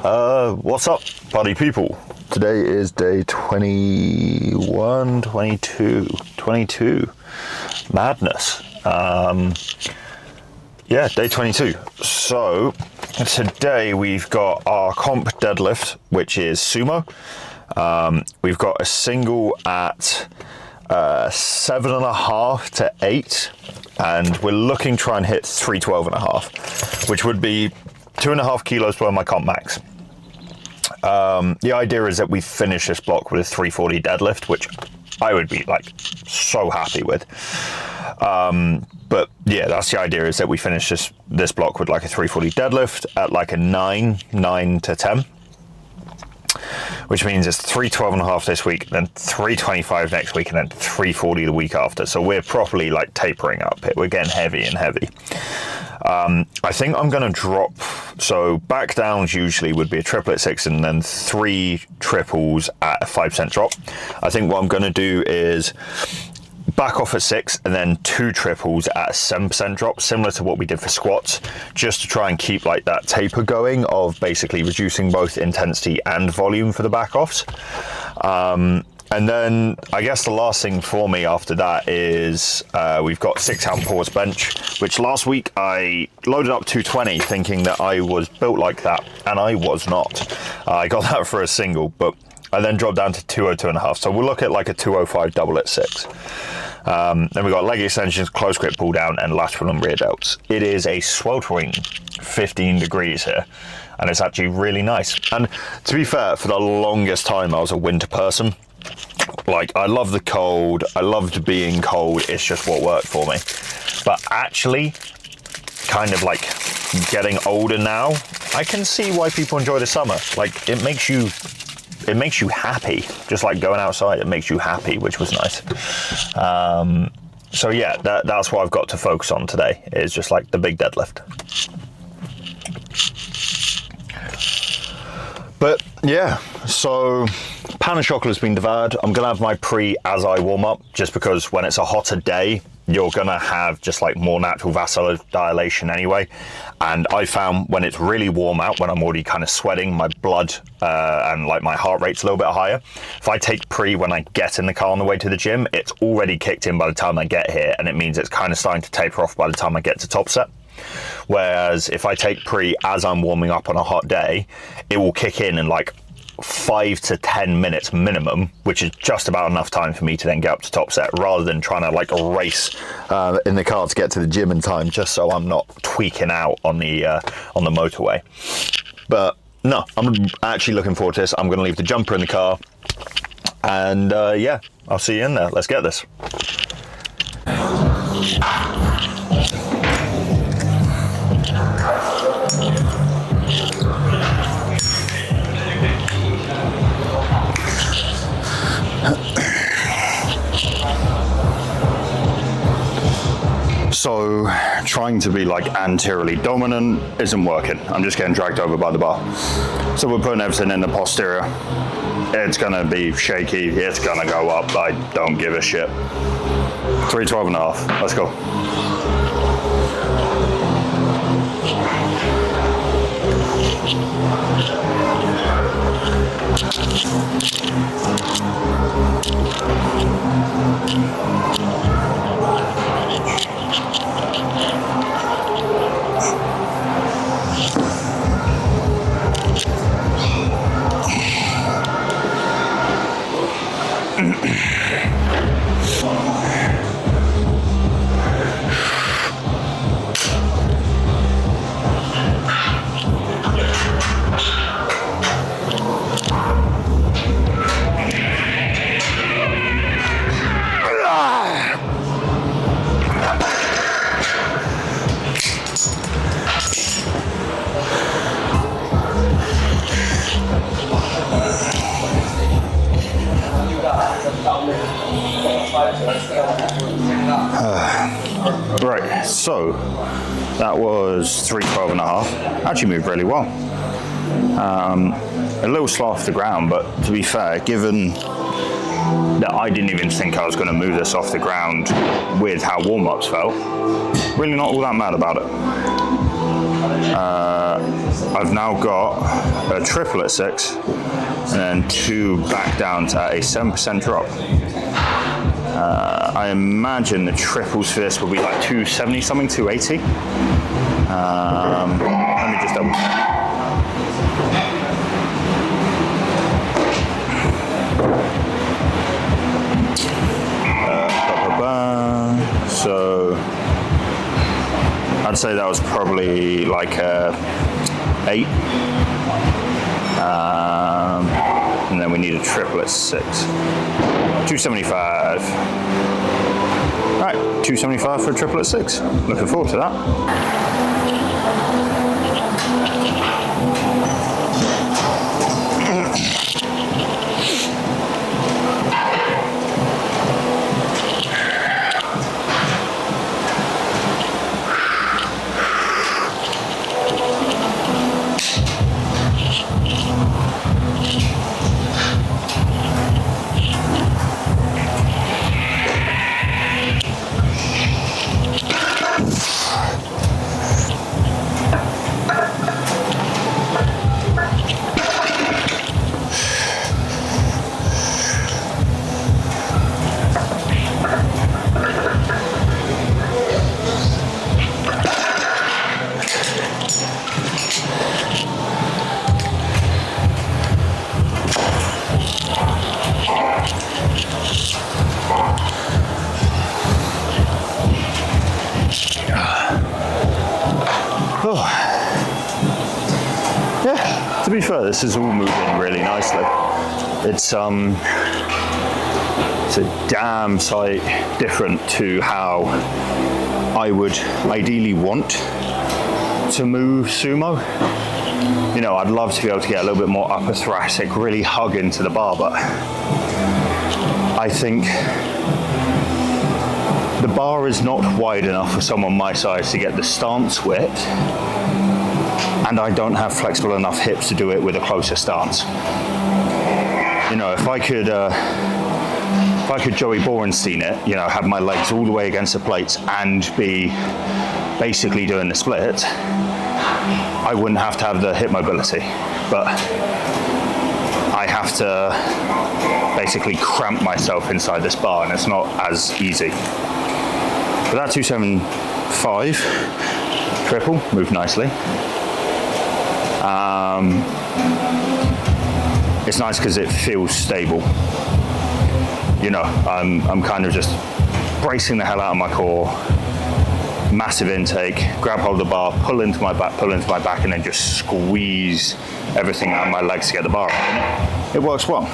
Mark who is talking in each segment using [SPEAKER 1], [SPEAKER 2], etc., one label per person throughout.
[SPEAKER 1] What's up, party people? Today is day 21, 22. Madness. Yeah, day 22. So, today we've got our comp deadlift, which is sumo. We've got a single at 7.5 to 8, and we're looking to try and hit 312.5, which would be 2.5 kilos below my comp max. The idea is that we finish this block with a 340 deadlift, which I would be like so happy with. But yeah, that's the idea, is that we finish this block with like a 340 deadlift at like a 9 to 10. Which means it's 312.5 this week, then 325 next week, and then 340 the week after. So we're properly like tapering up here. We're getting heavy and heavy. I think I'm going to drop, so back downs usually would be a triple at 6 and then 3 triples at a 5% drop. I think what I'm going to do is back off at 6 and then 2 triples at a 7% drop, similar to what we did for squats, just to try and keep like that taper going of basically reducing both intensity and volume for the back offs. And then I guess the last thing for me after that is we've got 6-count pause bench, which last week I loaded up 220 thinking that I was built like that, and I was not. I got that for a single, but I then dropped down to 202.5. So we'll look at like a 205 double at 6. Then we've got leg extensions, close grip pull down, and lateral and rear delts. It is a sweltering 15 degrees here, and it's actually really nice. And to be fair, for the longest time I was a winter person. Like, I love the cold, I loved being cold, it's just what worked for me. But actually, kind of like getting older now, I can see why people enjoy the summer. Like, it makes you happy. Just like going outside, it makes you happy, which was nice. So yeah, that's what I've got to focus on today, is just like the big deadlift. But yeah, so pan and chocolate has been devoured. I'm gonna have my pre as I warm up, just because when it's a hotter day, you're gonna have just like more natural vasodilation anyway. And I found when it's really warm out, when I'm already kind of sweating, my blood and like my heart rate's a little bit higher. If I take pre when I get in the car on the way to the gym, it's already kicked in by the time I get here, and it means it's kind of starting to taper off by the time I get to top set. Whereas if I take pre as I'm warming up on a hot day, it will kick in like 5 to 10 minutes minimum, which is just about enough time for me to then get up to top set, rather than trying to like race in the car to get to the gym in time, just so I'm not tweaking out on the motorway. But no, I'm actually looking forward to this. I'm going to leave the jumper in the car, and yeah, I'll see you in there. Let's get this. So trying to be like anteriorly dominant isn't working. I'm just getting dragged over by the bar. So we're putting everything in the posterior. It's gonna be shaky, it's gonna go up, I don't give a shit. 312.5, let's go. Right, so that was 312.5. Actually moved really well. A little slow off the ground, but to be fair, given that I didn't even think I was going to move this off the ground with how warm-ups felt, really not all that mad about it. I've now got a triple at 6, and then 2 back down to a 7% drop. I imagine the triples for this will be like 270 something, 280. Let me just double check. So I'd say that was probably like a 8. And then we need a triple at 6. 275. All right, 275 for a triple at 6. Looking forward to that. Yeah, to be fair, this is all moving really nicely. It's a damn sight different to how I would ideally want to move sumo. You know, I'd love to be able to get a little bit more upper thoracic, really hug into the bar, but I think the bar is not wide enough for someone my size to get the stance width, and I don't have flexible enough hips to do it with a closer stance. You know, if I could Joey Borenstein it, you know, have my legs all the way against the plates and be basically doing the split, I wouldn't have to have the hip mobility, but I have to basically cramp myself inside this bar, and it's not as easy. But that 275 triple moved nicely. It's nice because it feels stable. You know, I'm kind of just bracing the hell out of my core, massive intake, grab hold of the bar, pull into my back, and then just squeeze everything out of my legs to get the bar up. It works well.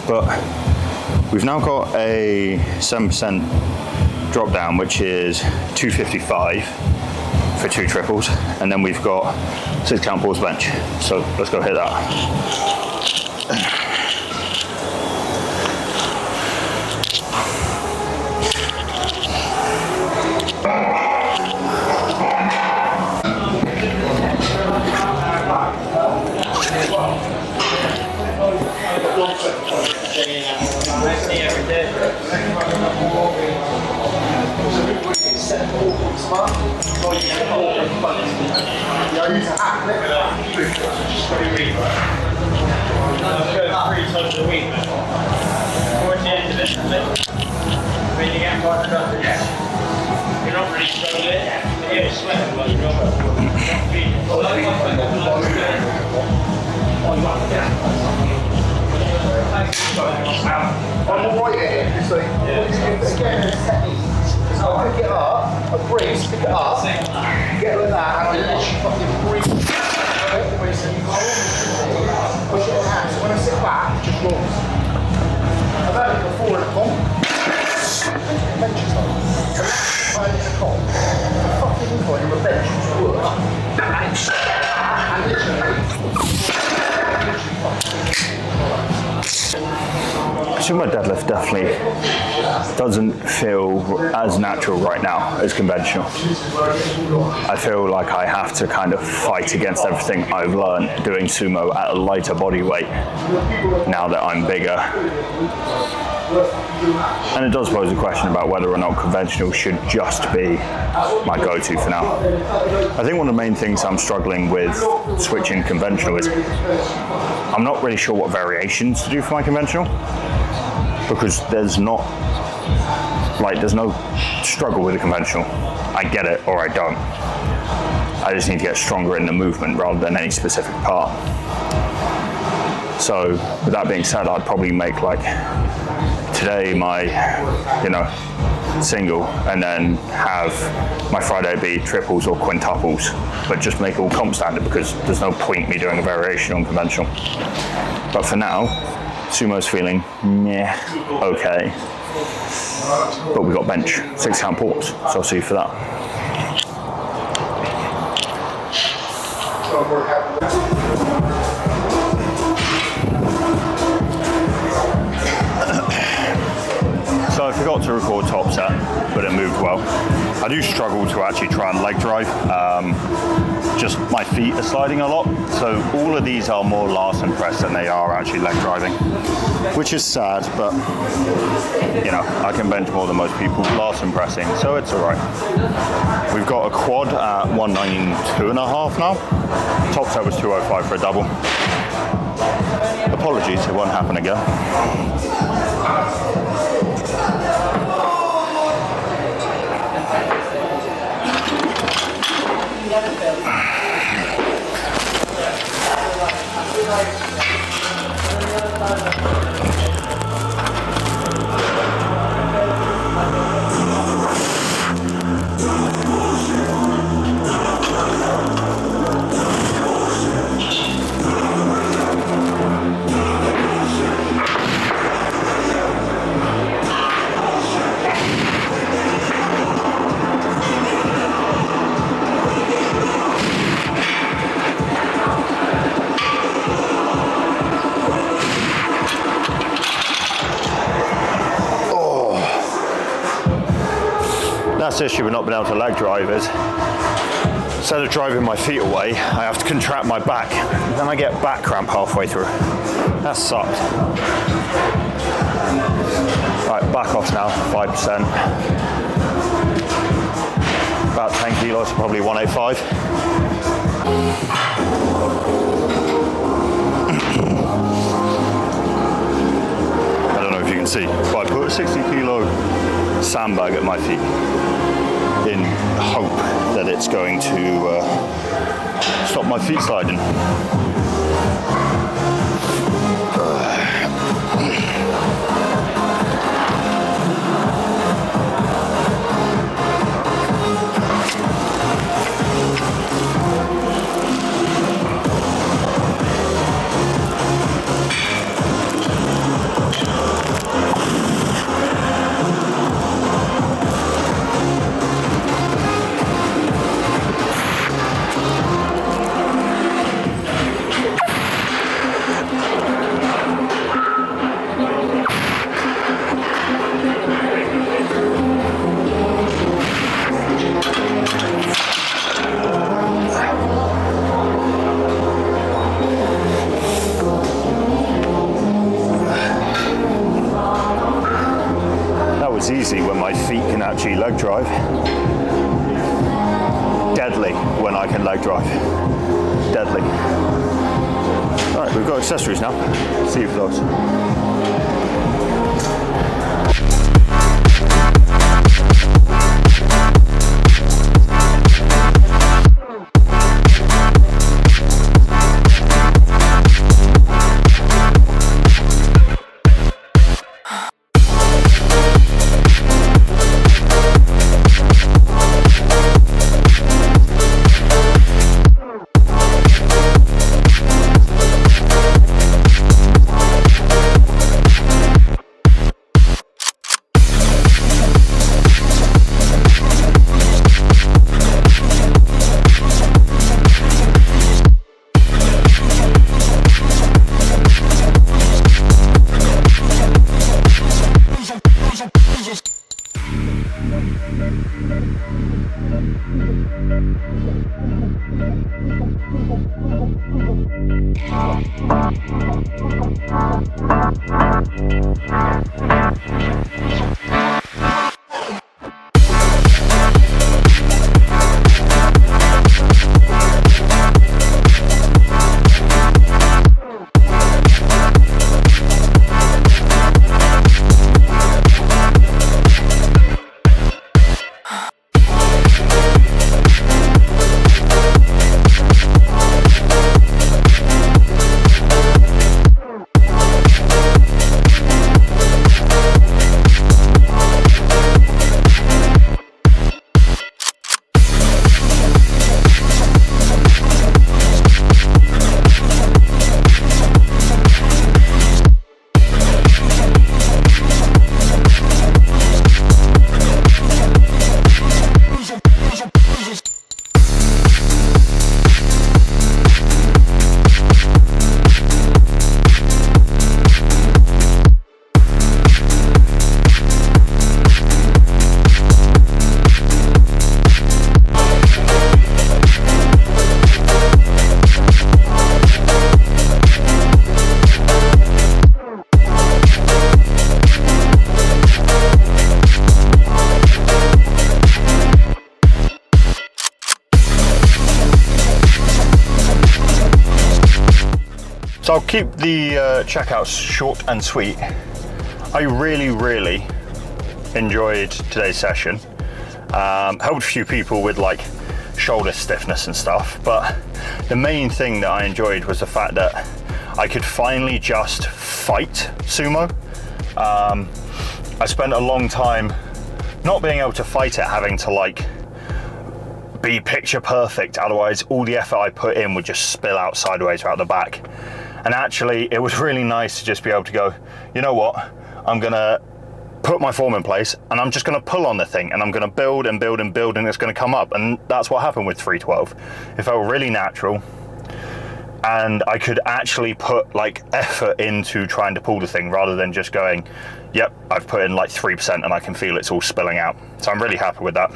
[SPEAKER 1] But we've now got a 7% drop down, which is 255 for 2 triples, and then we've got 6 count pause bench. So let's go hit that.
[SPEAKER 2] I pick it up, I breathe, pick it up, get like that, and I literally fucking breathe. Push it in hand, so when I sit back, it just rolls. I've had it before in a comp. Benches like that. In a comp. Fucking incline on a bench, just work. And literally
[SPEAKER 1] Sumo deadlift definitely doesn't feel as natural right now as conventional. I feel like I have to kind of fight against everything I've learned doing sumo at a lighter body weight now that I'm bigger.
[SPEAKER 3] And it does pose a question about whether or not conventional should just be my go-to for now. I think one of the main things I'm struggling with switching conventional is I'm not really sure what variations to do for my conventional, because there's no struggle with the conventional. I get it or I don't. I just need to get stronger in the movement rather than any specific part. So with that being said, I'd probably make like today my, single, and then have my Friday be triples or quintuples, but just make it all comp standard, because there's no point me doing a variation on conventional. But for now, sumo's feeling okay. But we got bench 6 count pull-ups, so I'll see you for that. So I forgot to record top set, but it moved well. I do struggle to actually try and leg drive. Just my feet are sliding a lot. So all of these are more Larsen press than they are actually leg driving, which is sad, but I can bench more than most people Larsen pressing, so it's all right. We've got a quad at 192.5 now. Top set was 205 for a double. Apologies, it won't happen again. That's the issue with not being able to leg drive is, instead of driving my feet away, I have to contract my back. Then I get back cramp halfway through. That sucks. Right, back off now, 5%. About 10 kilos, probably 185. I don't know if you can see, but I put a 60 kilo sandbag at my feet in hope that it's going to stop my feet sliding. Easy when my feet can actually leg drive. Deadly when I can leg drive. Deadly. Alright, we've got accessories now. See you for those. So I'll keep the checkouts short and sweet. I really enjoyed today's session. Helped a few people with like shoulder stiffness and stuff, but the main thing that I enjoyed was the fact that I could finally just fight sumo. I spent a long time not being able to fight it, having to like be picture perfect, otherwise all the effort I put in would just spill out sideways or out the back. And actually it was really nice to just be able to go, you know what, I'm gonna put my form in place and I'm just gonna pull on the thing and I'm gonna build and build and build and it's gonna come up. And that's what happened with 312. It felt really natural and I could actually put like effort into trying to pull the thing rather than just going, yep, I've put in like 3% and I can feel it's all spilling out. So I'm really happy with that.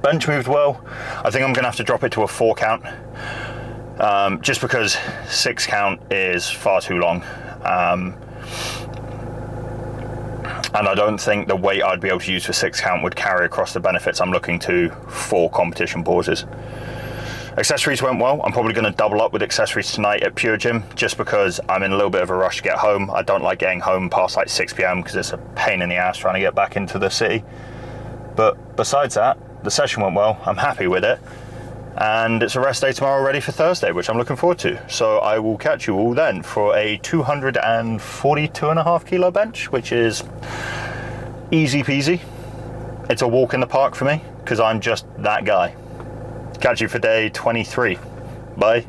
[SPEAKER 3] Bench moved well. I think I'm gonna have to drop it to a 4 count. Just because 6 count is far too long. And I don't think the weight I'd be able to use for 6 count would carry across the benefits I'm looking to for competition pauses. Accessories went well. I'm probably going to double up with accessories tonight at Pure Gym just because I'm in a little bit of a rush to get home. I don't like getting home past like 6 p.m. because it's a pain in the ass trying to get back into the city. But besides that, the session went well. I'm happy with it. And it's a rest day tomorrow, ready for Thursday, which I'm looking forward to. So I will catch you all then for a 242.5 kilo bench, which is easy peasy. It's a walk in the park for me because I'm just that guy. Catch you for day 23. Bye.